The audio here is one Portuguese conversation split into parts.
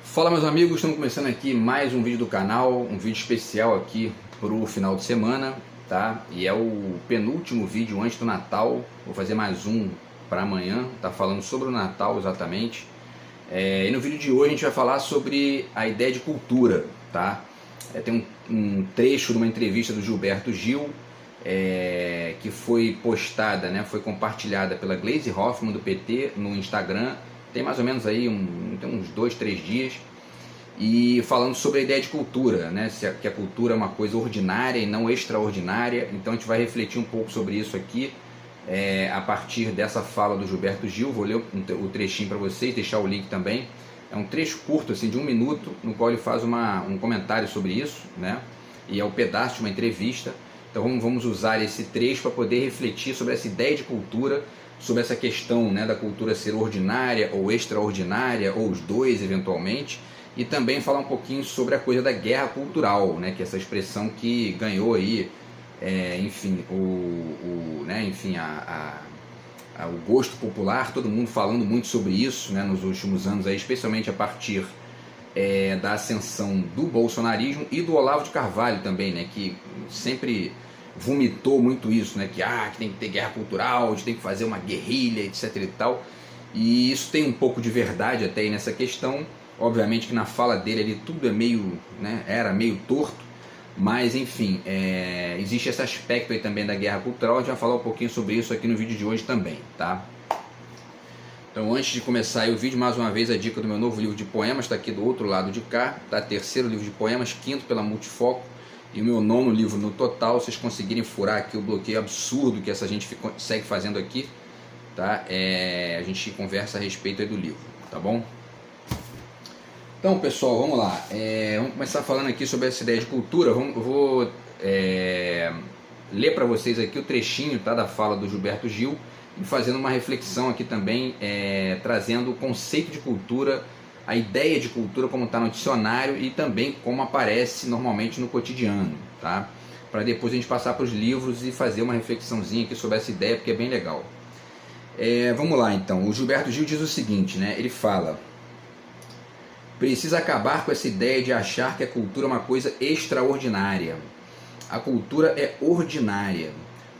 Fala meus amigos, estamos começando aqui mais um vídeo do canal, um vídeo especial aqui para o final de semana, tá? E é o penúltimo vídeo antes do Natal, vou fazer mais um para amanhã, tá falando sobre o Natal exatamente. E no vídeo de hoje a gente vai falar sobre a ideia de cultura, tá? Tem um trecho de uma entrevista do Gilberto Gil, que foi postada, né, foi compartilhada pela Gleisi Hoffmann do PT no Instagram, tem mais ou menos aí tem uns 2, 3 dias, e falando sobre a ideia de cultura, né, que a cultura é uma coisa ordinária e não extraordinária. Então a gente vai refletir um pouco sobre isso aqui, a partir dessa fala do Gilberto Gil. Vou ler o trechinho para vocês, deixar o link também. É um trecho curto, assim, de 1 minuto, no qual ele faz um comentário sobre isso, né, e é um pedaço de uma entrevista. Então vamos usar esse trecho para poder refletir sobre essa ideia de cultura, sobre essa questão, né, da cultura ser ordinária ou extraordinária, ou os dois eventualmente, e também falar um pouquinho sobre a coisa da guerra cultural, né, que é essa expressão que ganhou aí, enfim, o gosto popular, todo mundo falando muito sobre isso, né, nos últimos anos, aí, especialmente a partir da ascensão do bolsonarismo e do Olavo de Carvalho também, né, que sempre vomitou muito isso, né, que tem que ter guerra cultural, a gente tem que fazer uma guerrilha, etc e tal. E isso tem um pouco de verdade até aí nessa questão. Obviamente que na fala dele ali tudo é meio, né, era meio torto, mas enfim, existe esse aspecto aí também da guerra cultural. A gente vai falar um pouquinho sobre isso aqui no vídeo de hoje também, tá? Então, antes de começar aí o vídeo, mais uma vez a dica do meu novo livro de poemas, está aqui do outro lado de cá, tá? Terceiro livro de poemas, quinto pela Multifoco, e o meu nono livro no total. Vocês conseguirem furar aqui o bloqueio absurdo que essa gente segue fazendo aqui, tá? A gente conversa a respeito aí do livro, tá bom? Então, pessoal, vamos lá. Vamos começar falando aqui sobre essa ideia de cultura. Eu vou ler para vocês aqui o trechinho, tá, da fala do Gilberto Gil, e fazendo uma reflexão aqui também, trazendo o conceito de cultura, a ideia de cultura como está no dicionário e também como aparece normalmente no cotidiano, tá? Para depois a gente passar para os livros e fazer uma reflexãozinha aqui sobre essa ideia, porque é bem legal. Vamos lá então. O Gilberto Gil diz o seguinte, né? Ele fala: precisa acabar com essa ideia de achar que a cultura é uma coisa extraordinária. A cultura é ordinária.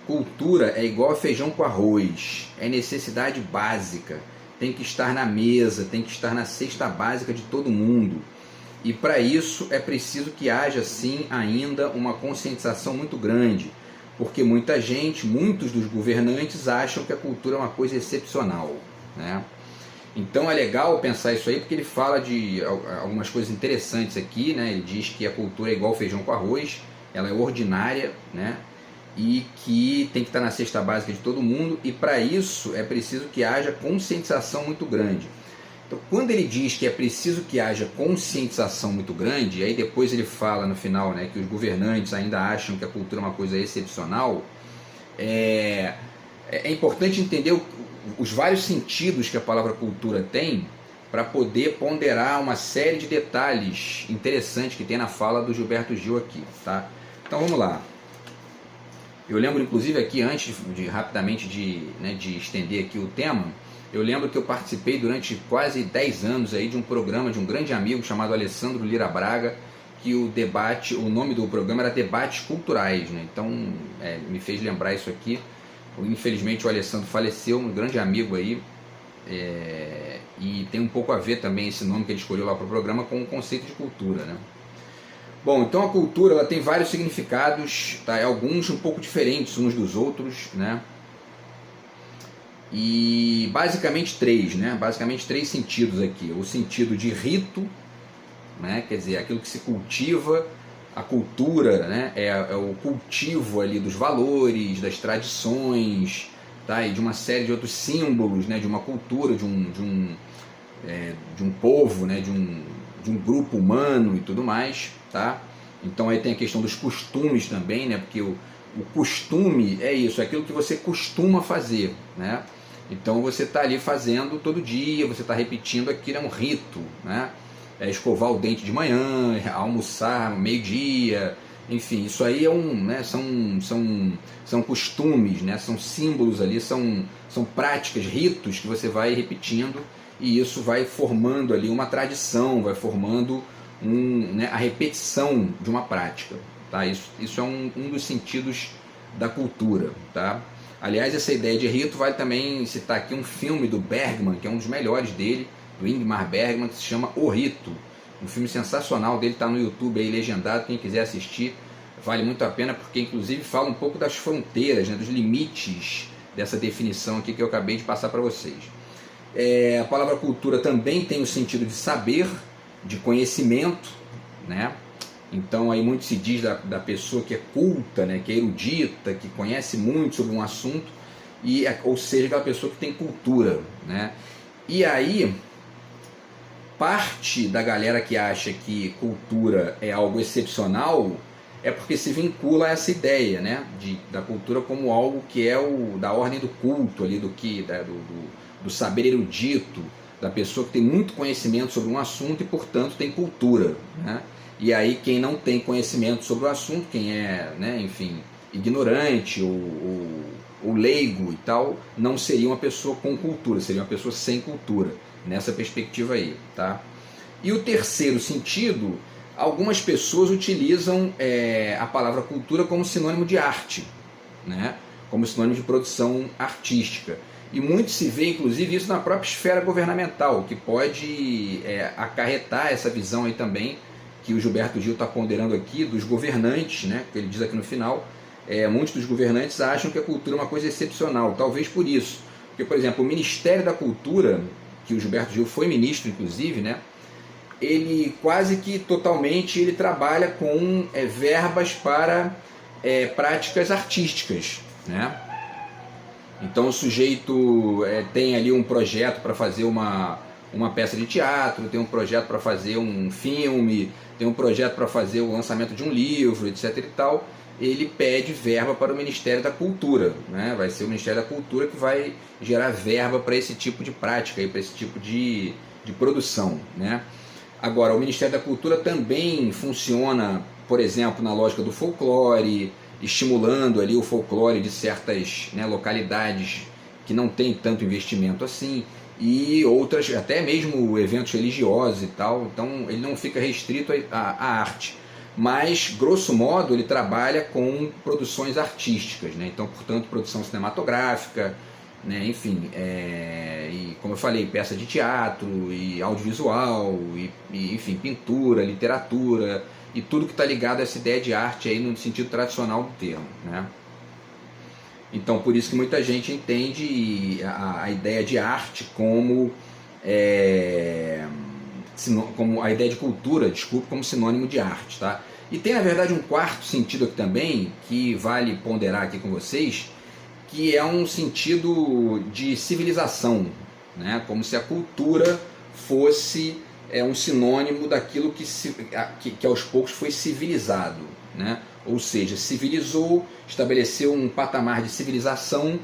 Cultura é igual a feijão com arroz, é necessidade básica, tem que estar na mesa, tem que estar na cesta básica de todo mundo. E para isso é preciso que haja sim ainda uma conscientização muito grande, porque muita gente, muitos dos governantes acham que a cultura é uma coisa excepcional, né? Então é legal pensar isso aí, porque ele fala de algumas coisas interessantes aqui, né? Ele diz que a cultura é igual feijão com arroz, ela é ordinária, né? E que tem que estar na cesta básica de todo mundo, e para isso é preciso que haja conscientização muito grande. Então, quando ele diz que é preciso que haja conscientização muito grande, aí depois ele fala no final, né, que os governantes ainda acham que a cultura é uma coisa excepcional, é importante entender os vários sentidos que a palavra cultura tem, para poder ponderar uma série de detalhes interessantes que tem na fala do Gilberto Gil aqui, tá? Então vamos lá. Eu lembro, inclusive, aqui, antes rapidamente de estender aqui o tema, eu lembro que eu participei durante quase 10 anos aí de um programa de um grande amigo chamado Alessandro Lira Braga, que o nome do programa era Debates Culturais, né? Então me fez lembrar isso aqui. Infelizmente o Alessandro faleceu, um grande amigo aí, e tem um pouco a ver também esse nome que ele escolheu lá para o programa com o conceito de cultura, né? Bom, então a cultura ela tem vários significados, tá? Alguns um pouco diferentes uns dos outros, né? E basicamente três, né? Basicamente três sentidos aqui. O sentido de rito, né? Quer dizer, aquilo que se cultiva. A cultura, né? É o cultivo ali dos valores, das tradições, tá? E de uma série de outros símbolos, né? De uma cultura, de um povo, né? De um grupo humano e tudo mais, tá? Então aí tem a questão dos costumes também, né? Porque o costume é isso, é aquilo que você costuma fazer, né? Então você está ali fazendo todo dia, você está repetindo aquilo, é um rito, né? Escovar o dente de manhã, almoçar meio-dia, enfim, isso aí né? São costumes, né? São símbolos ali, são práticas, ritos que você vai repetindo. e isso vai formando ali uma tradição, vai formando a repetição de uma prática. Tá? Isso é um dos sentidos da cultura. Tá? Aliás, essa ideia de rito vai também citar aqui um filme do Bergman, que é um dos melhores dele, do Ingmar Bergman, que se chama O Rito. Um filme sensacional dele, está no YouTube aí legendado, quem quiser assistir, vale muito a pena, porque inclusive fala um pouco das fronteiras, né, dos limites dessa definição aqui que eu acabei de passar para vocês. A palavra cultura também tem o sentido de saber, de conhecimento, né? Então aí muito se diz da pessoa que é culta, né, que é erudita, que conhece muito sobre um assunto, ou seja, aquela pessoa que tem cultura, né? E aí, parte da galera que acha que cultura é algo excepcional é porque se vincula a essa ideia, né, da cultura como algo que é da ordem do culto, ali, do saber erudito, da pessoa que tem muito conhecimento sobre um assunto e, portanto, tem cultura, né? E aí quem não tem conhecimento sobre o assunto, quem é, né, enfim, ignorante ou leigo e tal, não seria uma pessoa com cultura, seria uma pessoa sem cultura, nessa perspectiva aí. Tá? E o terceiro sentido, algumas pessoas utilizam a palavra cultura como sinônimo de arte, né? Como sinônimo de produção artística. E muito se vê, inclusive, isso na própria esfera governamental, que pode acarretar essa visão aí também, que o Gilberto Gil está ponderando aqui, dos governantes, né? Que ele diz aqui no final, muitos dos governantes acham que a cultura é uma coisa excepcional, talvez por isso. Porque, por exemplo, o Ministério da Cultura, que o Gilberto Gil foi ministro, inclusive, né? Ele quase que totalmente ele trabalha com verbas para práticas artísticas, né? Então o sujeito tem ali um projeto para fazer uma peça de teatro, tem um projeto para fazer um filme, tem um projeto para fazer o lançamento de um livro, etc. e tal. Ele pede verba para o Ministério da Cultura, né? Vai ser o Ministério da Cultura que vai gerar verba para esse tipo de prática, para esse tipo de produção, né? Agora, o Ministério da Cultura também funciona, por exemplo, na lógica do folclore, estimulando ali o folclore de certas, né, localidades que não tem tanto investimento assim, e outras, até mesmo eventos religiosos e tal. Então ele não fica restrito à arte, mas grosso modo ele trabalha com produções artísticas, né? Então, portanto, produção cinematográfica, né? Enfim, e como eu falei, peça de teatro e audiovisual, e enfim, pintura, literatura, e tudo que está ligado a essa ideia de arte aí no sentido tradicional do termo, né? Então, por isso que muita gente entende a ideia de arte como a ideia de cultura, desculpe, como sinônimo de arte, tá? E tem, na verdade, um quarto sentido aqui também, que vale ponderar aqui com vocês, que é um sentido de civilização, né? Como se a cultura fosse um sinônimo daquilo que aos poucos foi civilizado, né? Ou seja, civilizou, estabeleceu um patamar de civilização,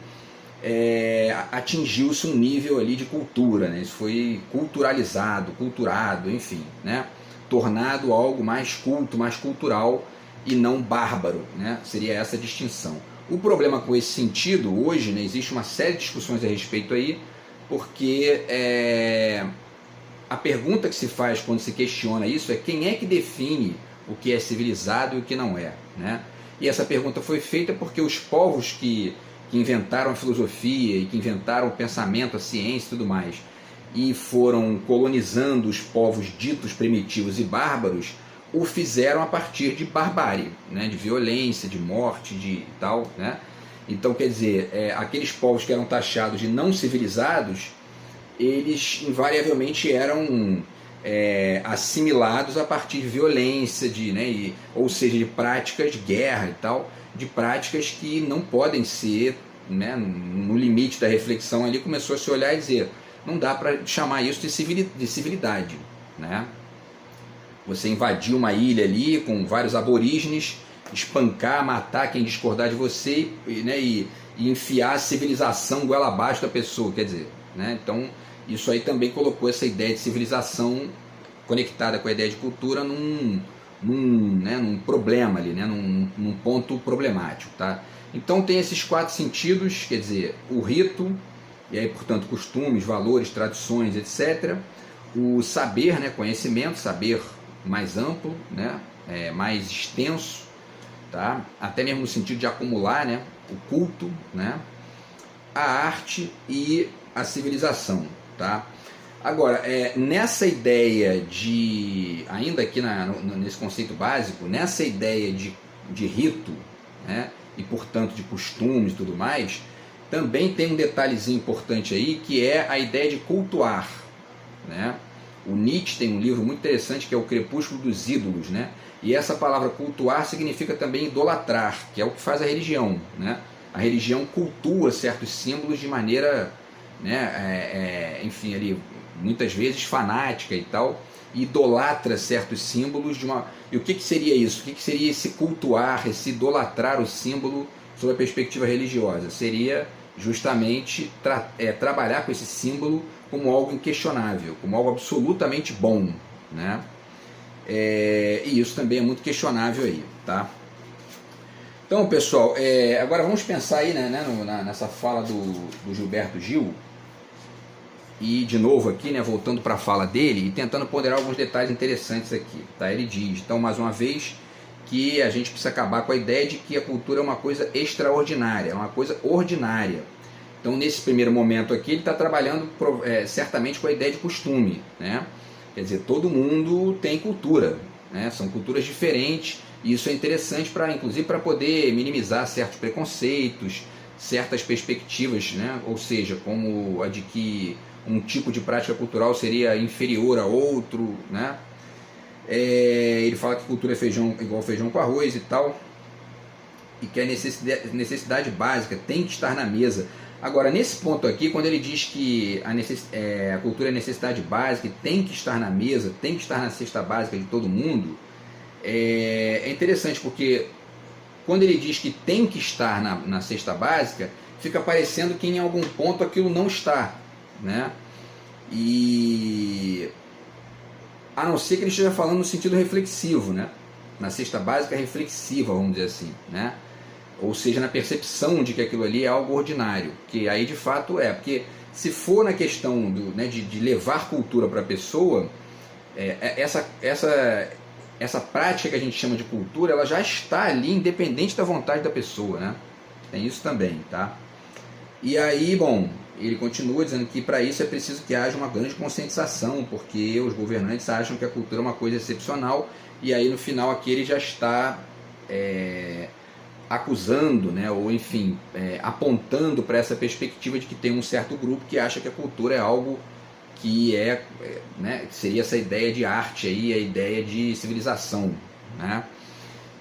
atingiu-se um nível ali de cultura, né? Isso foi culturalizado, culturado, enfim, né? Tornado algo mais culto, mais cultural e não bárbaro, né? Seria essa a distinção. O problema com esse sentido, hoje, né, existe uma série de discussões a respeito aí, porque a pergunta que se faz quando se questiona isso é quem é que define o que é civilizado e o que não é, né? E essa pergunta foi feita porque os povos que inventaram a filosofia e que inventaram o pensamento, a ciência e tudo mais, e foram colonizando os povos ditos primitivos e bárbaros, o fizeram a partir de barbárie, né? De violência, de morte, de tal, né? Então, quer dizer, aqueles povos que eram taxados de não civilizados, eles invariavelmente eram assimilados a partir de violência, ou seja, de práticas de guerra e tal, de práticas que não podem ser, né, no limite da reflexão ali começou a se olhar e dizer, não dá para chamar isso de civilidade, né? Você invadir uma ilha ali com vários aborígenes, espancar, matar quem discordar de você, né, e enfiar a civilização goela abaixo da pessoa, quer dizer, né? Então isso aí também colocou essa ideia de civilização conectada com a ideia de cultura num problema ali, né? num ponto problemático, tá? Então tem esses quatro sentidos, quer dizer, o rito, e aí, portanto, costumes, valores, tradições, etc. O saber, né, conhecimento, saber mais amplo, né, mais extenso, tá? Até mesmo no sentido de acumular, né, o culto, né, a arte e a civilização, tá? Agora, nessa ideia de, ainda aqui nesse conceito básico, nessa ideia de rito, né, e portanto de costumes e tudo mais, também tem um detalhezinho importante aí, que é a ideia de cultuar, né? O Nietzsche tem um livro muito interessante que é O Crepúsculo dos Ídolos, né? E essa palavra cultuar significa também idolatrar, que é o que faz a religião, né? A religião cultua certos símbolos de maneira, né, enfim, ali, muitas vezes fanática e tal, e idolatra certos símbolos de uma... E o que seria isso? O que seria esse cultuar, esse idolatrar o símbolo sob a perspectiva religiosa? Seria justamente trabalhar com esse símbolo como algo inquestionável, como algo absolutamente bom, né? E isso também é muito questionável aí, tá? Então, pessoal, agora vamos pensar aí, né, nessa fala do Gilberto Gil, e de novo aqui, né, voltando para a fala dele e tentando ponderar alguns detalhes interessantes aqui, tá? Ele diz, então, mais uma vez, que a gente precisa acabar com a ideia de que a cultura é uma coisa extraordinária, é uma coisa ordinária. Então, nesse primeiro momento aqui, ele está trabalhando certamente com a ideia de costume, né? Quer dizer, todo mundo tem cultura, né? São culturas diferentes, e isso é interessante, inclusive para poder minimizar certos preconceitos, certas perspectivas, né? Ou seja, como a de que um tipo de prática cultural seria inferior a outro, né? Ele fala que cultura é feijão igual feijão com arroz e tal, e que a necessidade básica tem que estar na mesa. Agora, nesse ponto aqui, quando ele diz que a cultura é necessidade básica e tem que estar na mesa, tem que estar na cesta básica de todo mundo, é interessante, porque quando ele diz que tem que estar na cesta básica, fica parecendo que em algum ponto aquilo não está, né? E a não ser que ele esteja falando no sentido reflexivo, né? Na cesta básica reflexiva, vamos dizer assim, né? Ou seja, na percepção de que aquilo ali é algo ordinário, que aí de fato porque se for na questão de levar cultura para a pessoa, essa prática que a gente chama de cultura, ela já está ali independente da vontade da pessoa, né? Tem isso também, tá? E aí, bom, ele continua dizendo que para isso é preciso que haja uma grande conscientização, porque os governantes acham que a cultura é uma coisa excepcional, e aí no final aqui ele já está acusando, né, ou enfim, apontando para essa perspectiva de que tem um certo grupo que acha que a cultura é algo que né, seria essa ideia de arte aí, a ideia de civilização, né?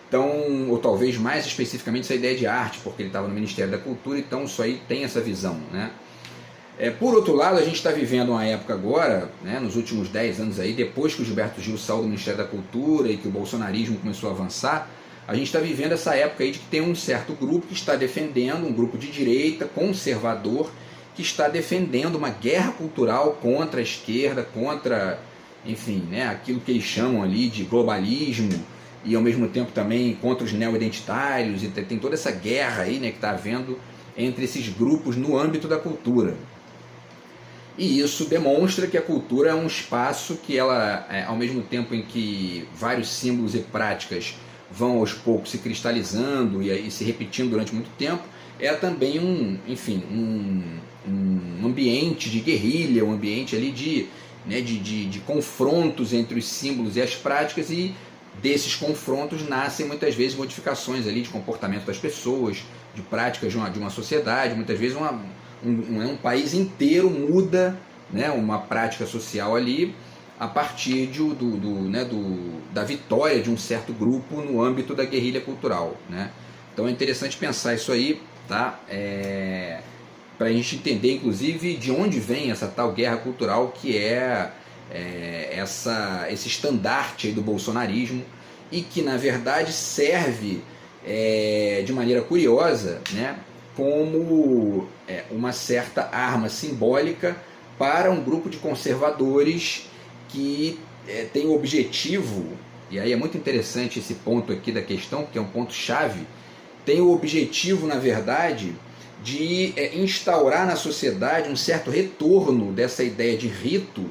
Então, ou talvez mais especificamente essa ideia de arte, porque ele estava no Ministério da Cultura, então isso aí tem essa visão, né? Por outro lado, a gente está vivendo uma época agora, né, nos últimos 10 anos aí, depois que o Gilberto Gil saiu do Ministério da Cultura e que o bolsonarismo começou a avançar, a gente está vivendo essa época aí de que tem um certo grupo que está defendendo, um grupo de direita, conservador, que está defendendo uma guerra cultural contra a esquerda, contra, enfim, né, aquilo que eles chamam ali de globalismo, e ao mesmo tempo também contra os neo-identitários, e tem toda essa guerra aí, né, que está havendo entre esses grupos no âmbito da cultura. E isso demonstra que a cultura é um espaço que ela, ao mesmo tempo em que vários símbolos e práticas vão aos poucos se cristalizando e aí se repetindo durante muito tempo, é também um ambiente de guerrilha, um ambiente ali de confrontos entre os símbolos e as práticas, e desses confrontos nascem muitas vezes modificações ali de comportamento das pessoas, de práticas de uma sociedade. Muitas vezes um país inteiro muda, né, uma prática social ali a partir da vitória de um certo grupo no âmbito da guerrilha cultural, né? Então é interessante pensar isso aí, tá? Para a gente entender, inclusive, de onde vem essa tal guerra cultural, que esse estandarte aí do bolsonarismo, e que na verdade serve de maneira curiosa, né, como uma certa arma simbólica para um grupo de conservadores que tem o objetivo, e aí é muito interessante esse ponto aqui da questão, que é um ponto chave, tem o objetivo, na verdade, de instaurar na sociedade um certo retorno dessa ideia de rito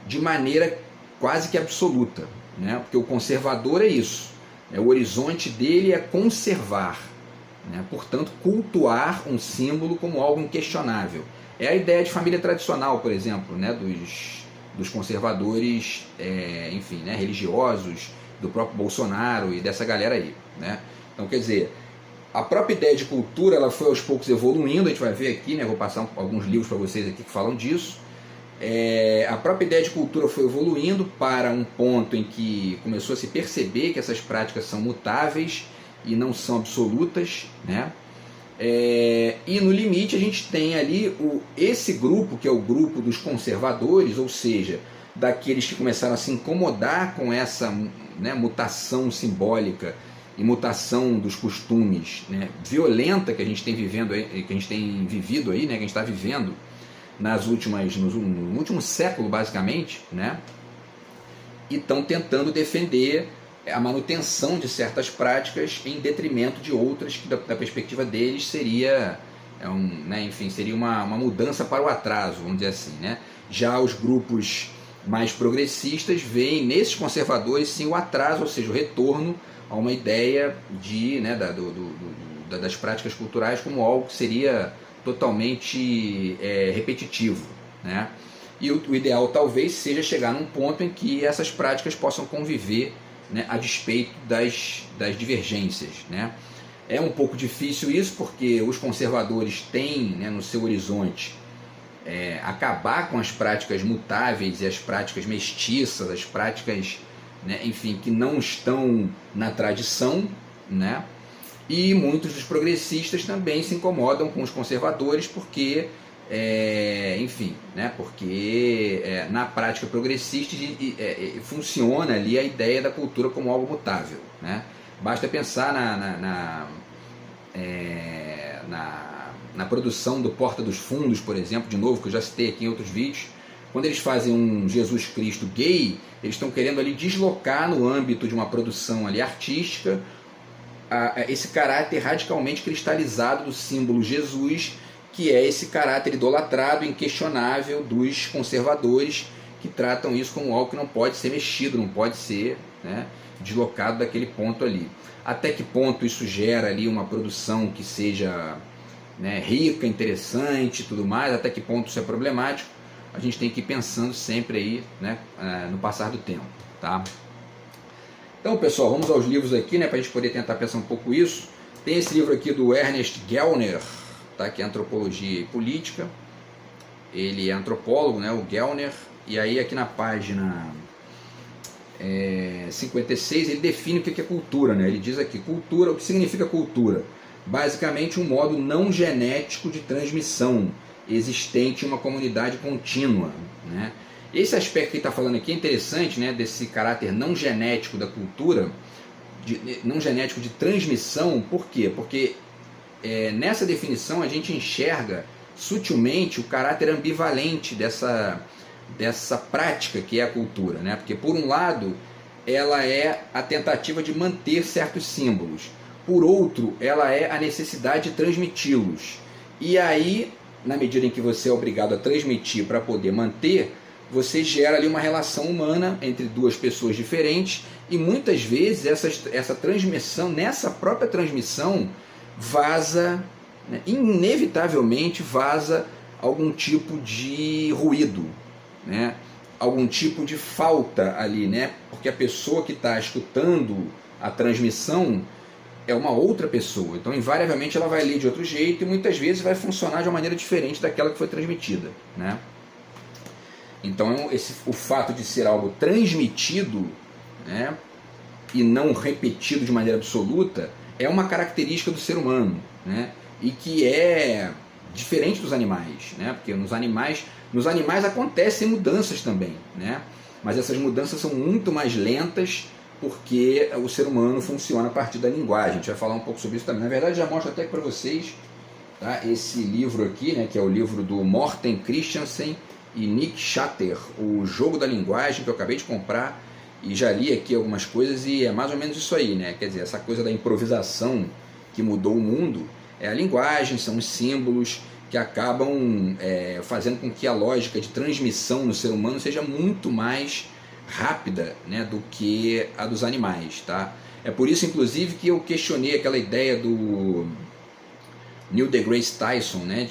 de maneira quase que absoluta, né? Porque o conservador é isso, né? O horizonte dele é conservar, né? Portanto, cultuar um símbolo como algo inquestionável. É a ideia de família tradicional, por exemplo, né? dos conservadores, enfim, né? Religiosos, do próprio Bolsonaro e dessa galera aí, né? Então, quer dizer, a própria ideia de cultura ela foi aos poucos evoluindo, a gente vai ver aqui, né? Vou passar alguns livros para vocês aqui que falam disso. A própria ideia de cultura foi evoluindo para um ponto em que começou a se perceber que essas práticas são mutáveis e não são absolutas, né? E no limite a gente tem ali esse grupo, que é o grupo dos conservadores, ou seja, daqueles que começaram a se incomodar com essa, né, mutação simbólica e mutação dos costumes, né, violenta que a gente tem vivido aí, né, que a gente está vivendo no último século basicamente, né, e estão tentando defender a manutenção de certas práticas em detrimento de outras que da perspectiva deles seria né, enfim, seria uma mudança para o atraso, vamos dizer assim, né? Já os grupos mais progressistas veem nesses conservadores sim o atraso, ou seja, o retorno a uma ideia de, né, das práticas culturais como algo que seria totalmente repetitivo, né? E o ideal talvez seja chegar num ponto em que essas práticas possam conviver, né, a despeito das divergências, né? É um pouco difícil isso porque os conservadores têm, né, no seu horizonte acabar com as práticas mutáveis e as práticas mestiças, as práticas, né, enfim, que não estão na tradição, né? E muitos dos progressistas também se incomodam com os conservadores porque, enfim, né, porque na prática progressista funciona ali a ideia da cultura como algo mutável, né? Basta pensar na produção do Porta dos Fundos, por exemplo, de novo, que eu já citei aqui em outros vídeos. Quando eles fazem um Jesus Cristo gay, eles estão querendo ali deslocar no âmbito de uma produção ali artística esse caráter radicalmente cristalizado do símbolo Jesus, que é esse caráter idolatrado, inquestionável dos conservadores, que tratam isso como algo que não pode ser mexido, não pode ser, né, deslocado daquele ponto ali. Até que ponto isso gera ali uma produção que seja, né, rica, interessante e tudo mais, até que ponto isso é problemático, a gente tem que ir pensando sempre aí, né, no passar do tempo, tá? Então, pessoal, vamos aos livros aqui, né, para a gente poder tentar pensar um pouco isso. Tem esse livro aqui do Ernest Gellner, tá, que é Antropologia e Política. Ele é antropólogo, né, o Gellner, e aí aqui na página 56 ele define o que é cultura, né? Ele diz aqui, cultura, o que significa cultura? Basicamente um modo não genético de transmissão existente em uma comunidade contínua, né? Esse aspecto que ele está falando aqui é interessante, né, desse caráter não genético da cultura, não genético de transmissão. Por quê? Porque nessa definição a gente enxerga sutilmente o caráter ambivalente dessa prática que é a cultura, né? Porque por um lado ela é a tentativa de manter certos símbolos, por outro ela é a necessidade de transmiti-los, e aí na medida em que você é obrigado a transmitir para poder manter, você gera ali uma relação humana entre duas pessoas diferentes, e muitas vezes essa transmissão, nessa própria transmissão, vaza, né, inevitavelmente vaza algum tipo de ruído, né, algum tipo de falta ali, né, porque a pessoa que está escutando a transmissão é uma outra pessoa, então invariavelmente ela vai ler de outro jeito e muitas vezes vai funcionar de uma maneira diferente daquela que foi transmitida, né? Então o fato de ser algo transmitido, né, e não repetido de maneira absoluta é uma característica do ser humano, né, e que é diferente dos animais, né, porque nos animais acontecem mudanças também, né, mas essas mudanças são muito mais lentas porque o ser humano funciona a partir da linguagem. A gente vai falar um pouco sobre isso também. Na verdade, já mostro até para vocês, tá, esse livro aqui, né, que é o livro do Morten Christiansen e Nick Shatter, O Jogo da Linguagem, que eu acabei de comprar e já li aqui algumas coisas, e é mais ou menos isso aí, né? Quer dizer, essa coisa da improvisação que mudou o mundo é a linguagem, são os símbolos que acabam fazendo com que a lógica de transmissão no ser humano seja muito mais rápida, né, do que a dos animais, tá? É por isso, inclusive, que eu questionei aquela ideia do Neil deGrasse Tyson, né,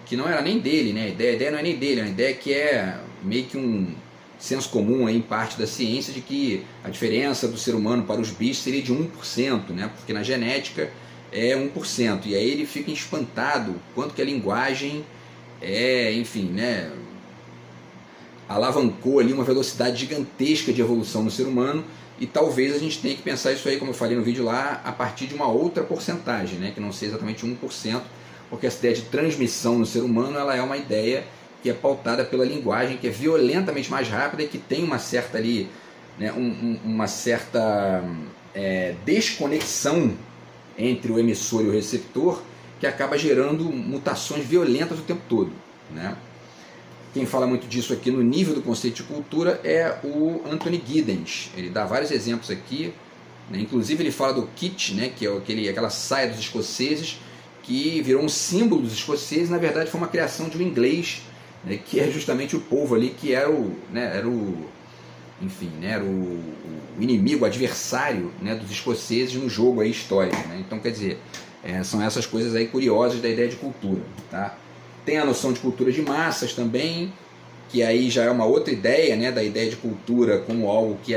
que não era nem dele, né, a ideia não é nem dele, é uma ideia que é meio que um senso comum aí, em parte da ciência, de que a diferença do ser humano para os bichos seria de 1%, né, porque na genética é 1%, e aí ele fica espantado quanto que a linguagem enfim, né, alavancou ali uma velocidade gigantesca de evolução no ser humano, e talvez a gente tenha que pensar isso aí, como eu falei no vídeo lá, a partir de uma outra porcentagem, né, que não seja exatamente 1%, porque essa ideia de transmissão no ser humano ela é uma ideia que é pautada pela linguagem, que é violentamente mais rápida e que tem uma certa ali, né, uma certa desconexão entre o emissor e o receptor, que acaba gerando mutações violentas o tempo todo, né? Quem fala muito disso aqui no nível do conceito de cultura é o Anthony Giddens. Ele dá vários exemplos aqui, né? Inclusive ele fala do kit, né, que é aquela saia dos escoceses, que virou um símbolo dos escoceses. Na verdade foi uma criação de um inglês, né, que é justamente o povo ali que era o inimigo, o adversário, né, dos escoceses no jogo aí histórico, né? Então, quer dizer, são essas coisas aí curiosas da ideia de cultura, tá? Tem a noção de cultura de massas também, que aí já é uma outra ideia, né, da ideia de cultura como algo que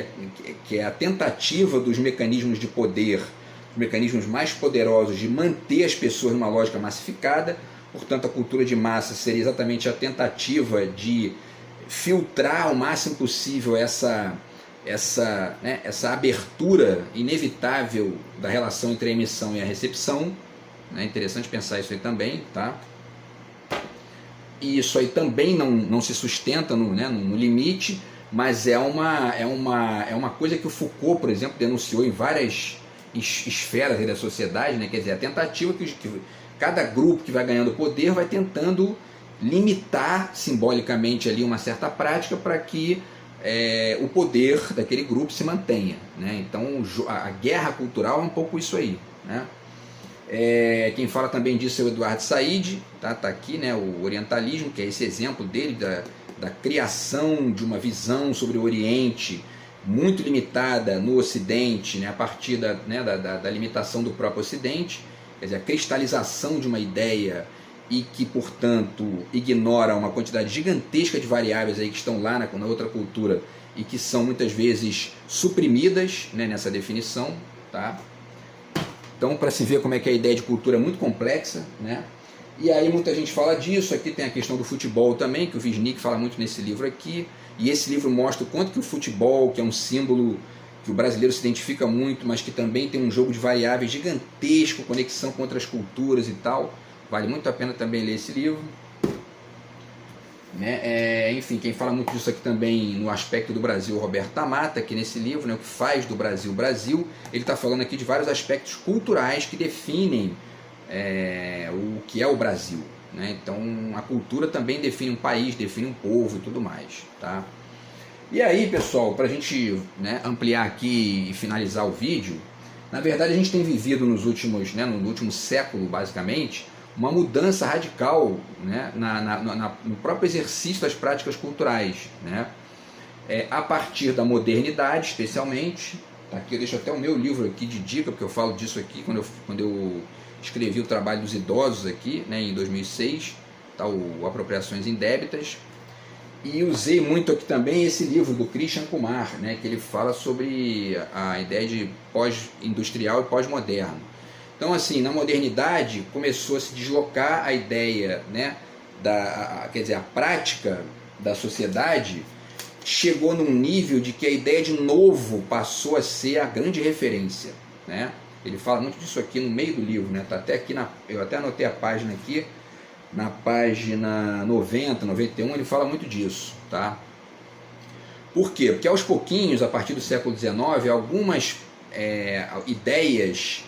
é a tentativa dos mecanismos de poder, os mecanismos mais poderosos de manter as pessoas numa lógica massificada. Portanto, a cultura de massa seria exatamente a tentativa de filtrar ao máximo possível essa abertura inevitável da relação entre a emissão e a recepção. É interessante pensar isso aí também, tá? E isso aí também não se sustenta no limite, mas é uma coisa que o Foucault, por exemplo, denunciou em várias esferas da sociedade, né? Quer dizer, a tentativa que cada grupo que vai ganhando poder vai tentando limitar simbolicamente ali uma certa prática para que o poder daquele grupo se mantenha, né? Então a guerra cultural é um pouco isso aí, né? Quem fala também disso é o Eduardo Said, tá aqui, né, o orientalismo, que é esse exemplo dele da criação de uma visão sobre o Oriente muito limitada no Ocidente, né, a partir da limitação do próprio Ocidente, quer dizer, a cristalização de uma ideia e que, portanto, ignora uma quantidade gigantesca de variáveis aí que estão lá na outra cultura e que são muitas vezes suprimidas, né, nessa definição, tá? Então, para se ver como é que a ideia de cultura é muito complexa, né? E aí muita gente fala disso. Aqui tem a questão do futebol também, que o Wisnik fala muito nesse livro aqui, e esse livro mostra o quanto que o futebol, que é um símbolo que o brasileiro se identifica muito, mas que também tem um jogo de variáveis gigantesco, conexão com outras culturas e tal. Vale muito a pena também ler esse livro, né? Enfim, quem fala muito disso aqui também no aspecto do Brasil, Roberto Tamata, aqui nesse livro, né, o que faz do Brasil Brasil. Ele está falando aqui de vários aspectos culturais que definem o que é o Brasil, né? Então a cultura também define um país, define um povo e tudo mais, tá? E aí, pessoal, para a gente, né, ampliar aqui e finalizar o vídeo, na verdade a gente tem vivido no último século, basicamente, uma mudança radical, né, no próprio exercício das práticas culturais, né? A partir da modernidade, especialmente. Tá aqui, eu deixo até o meu livro aqui de dica, porque eu falo disso aqui quando eu escrevi o trabalho dos idosos aqui, né, em 2006, tá, o Apropriações Indébitas. E usei muito aqui também esse livro do Christian Kumar, né, que ele fala sobre a ideia de pós-industrial e pós-moderno. Então, assim, na modernidade começou a se deslocar a ideia, né, a prática da sociedade chegou num nível de que a ideia de novo passou a ser a grande referência, né? Ele fala muito disso aqui no meio do livro, né? Tá até aqui eu até anotei a página aqui, na página 90, 91, ele fala muito disso, tá? Por quê? Porque aos pouquinhos, a partir do século XIX, algumas ideias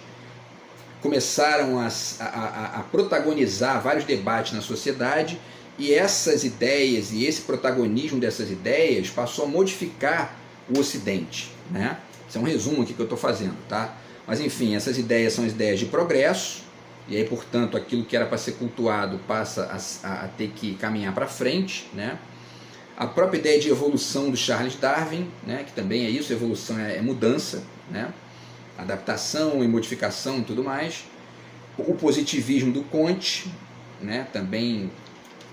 começaram a protagonizar vários debates na sociedade, e essas ideias e esse protagonismo dessas ideias passou a modificar o Ocidente, né? Isso é um resumo aqui que eu estou fazendo, tá? Mas enfim, essas ideias são as ideias de progresso, e aí, portanto, aquilo que era para ser cultuado passa a ter que caminhar para frente, né? A própria ideia de evolução do Charles Darwin, né? Que também é isso, evolução é mudança, né? Adaptação e modificação e tudo mais. O positivismo do Comte, né? Também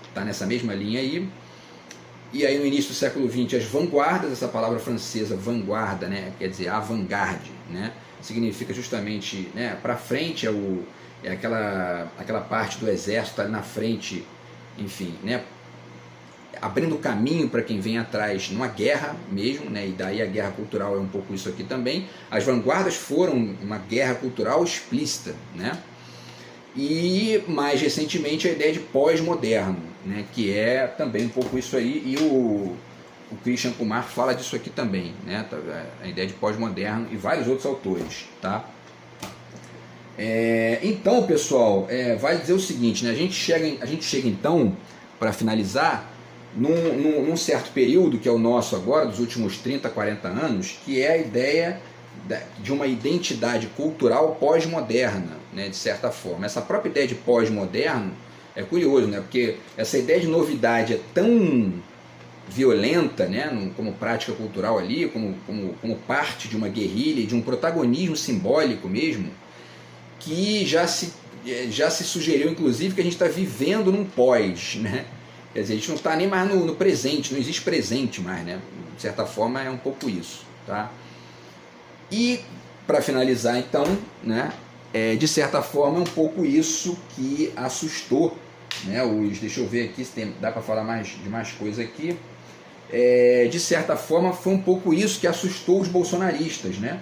está nessa mesma linha aí. E aí no início do século XX as vanguardas, essa palavra francesa vanguarda, né? Quer dizer avant-garde, né? Significa justamente, né? Para frente é aquela parte do exército ali na frente, enfim, né? Abrindo caminho para quem vem atrás numa guerra mesmo, né? E daí a guerra cultural é um pouco isso aqui também. As vanguardas foram uma guerra cultural explícita, né? E mais recentemente a ideia de pós-moderno, né? Que é também um pouco isso aí, e o Christian Kumar fala disso aqui também, né? A ideia de pós-moderno e vários outros autores, tá? Então, pessoal, vale dizer o seguinte, né? A gente chega então, para finalizar, num certo período, que é o nosso agora, dos últimos 30, 40 anos, que é a ideia de uma identidade cultural pós-moderna, né, de certa forma. Essa própria ideia de pós-moderno é curioso, né, porque essa ideia de novidade é tão violenta, né, como prática cultural ali, como parte de uma guerrilha, de um protagonismo simbólico mesmo, que já se sugeriu, inclusive, que a gente está vivendo num pós, né? Quer dizer, a gente não está nem mais no presente, não existe presente mais, né? De certa forma é um pouco isso, tá? E, para finalizar então, né, de certa forma é um pouco isso que assustou, né, deixa eu ver aqui se dá para falar de mais coisa aqui. De certa forma foi um pouco isso que assustou os bolsonaristas, né?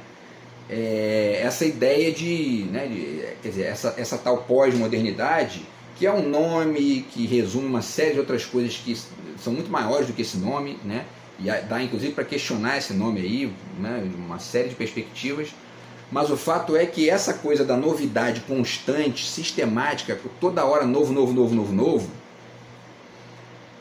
Essa ideia quer dizer, essa tal pós-modernidade, que é um nome que resume uma série de outras coisas que são muito maiores do que esse nome, né? E dá inclusive para questionar esse nome aí, né? Uma série de perspectivas, mas o fato é que essa coisa da novidade constante, sistemática, toda hora novo,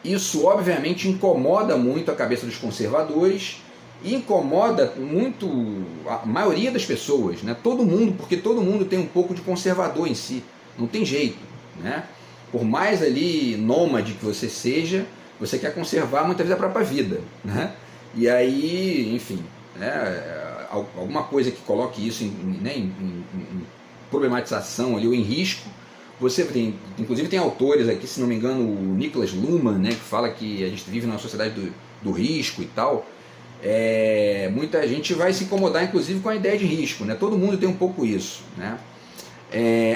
isso obviamente incomoda muito a cabeça dos conservadores e incomoda muito a maioria das pessoas, né? Todo mundo, porque todo mundo tem um pouco de conservador em si, não tem jeito, né? Por mais ali nômade que você seja, você quer conservar muitas vezes a própria vida, né? E aí, enfim, né, alguma coisa que coloque isso em problematização ali, ou em risco. Você tem, inclusive tem autores aqui, se não me engano, o Niklas Luhmann, né, que fala que a gente vive numa sociedade do risco e tal. Muita gente vai se incomodar, inclusive, com a ideia de risco, né? Todo mundo tem um pouco isso, né?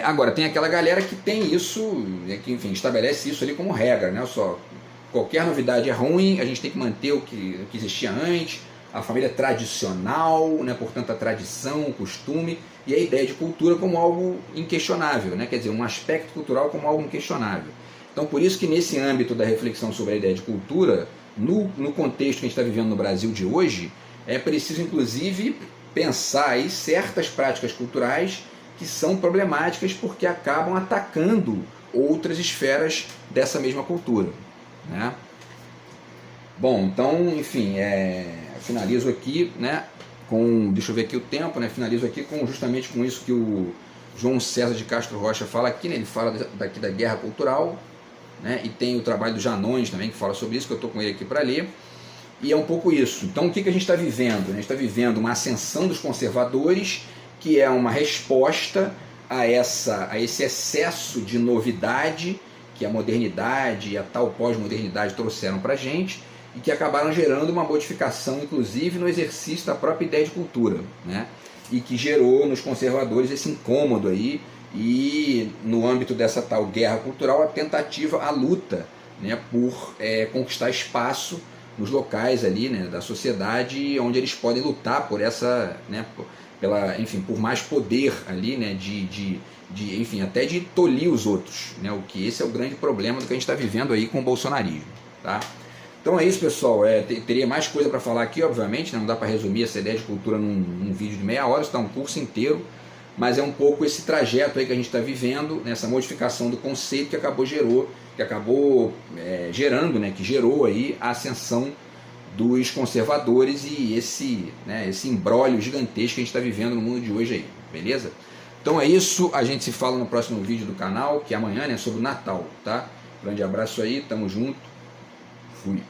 Agora, tem aquela galera que tem isso, que, enfim, estabelece isso ali como regra, né? Só, qualquer novidade é ruim, a gente tem que manter o que existia antes, a família tradicional, né? Portanto, a tradição, o costume, e a ideia de cultura como algo inquestionável, né? Quer dizer, um aspecto cultural como algo inquestionável. Então, por isso que nesse âmbito da reflexão sobre a ideia de cultura, no contexto que a gente está vivendo no Brasil de hoje, é preciso, inclusive, pensar aí certas práticas culturais que são problemáticas porque acabam atacando outras esferas dessa mesma cultura, né? Bom, então, enfim, finalizo aqui, né, deixa eu ver aqui o tempo, né, finalizo aqui justamente com isso que o João César de Castro Rocha fala aqui, né, ele fala daqui da guerra cultural, né, e tem o trabalho do Janones também que fala sobre isso, que eu estou com ele aqui para ler, e é um pouco isso. Então, o que a gente está vivendo? A gente está vivendo uma ascensão dos conservadores, que é uma resposta a esse excesso de novidade que a modernidade e a tal pós-modernidade trouxeram para a gente, e que acabaram gerando uma modificação, inclusive, no exercício da própria ideia de cultura, né? E que gerou nos conservadores esse incômodo aí, e no âmbito dessa tal guerra cultural, a tentativa, a luta, né, por conquistar espaço nos locais ali, né, da sociedade, onde eles podem lutar por essa, né, enfim, por mais poder ali, né, enfim, até de tolir os outros, né, o que esse é o grande problema do que a gente está vivendo aí com o bolsonarismo, tá? Então é isso, pessoal. Teria mais coisa para falar aqui, obviamente, né? Não dá para resumir essa ideia de cultura num vídeo de meia hora, isso dá um curso inteiro, mas é um pouco esse trajeto aí que a gente está vivendo, nessa modificação do conceito que acabou gerando, né? Que gerou aí a ascensão dos conservadores e esse imbróglio gigantesco que a gente está vivendo no mundo de hoje aí, beleza? Então é isso, a gente se fala no próximo vídeo do canal, que é amanhã, né, sobre o Natal, tá? Grande abraço aí, tamo junto, fui.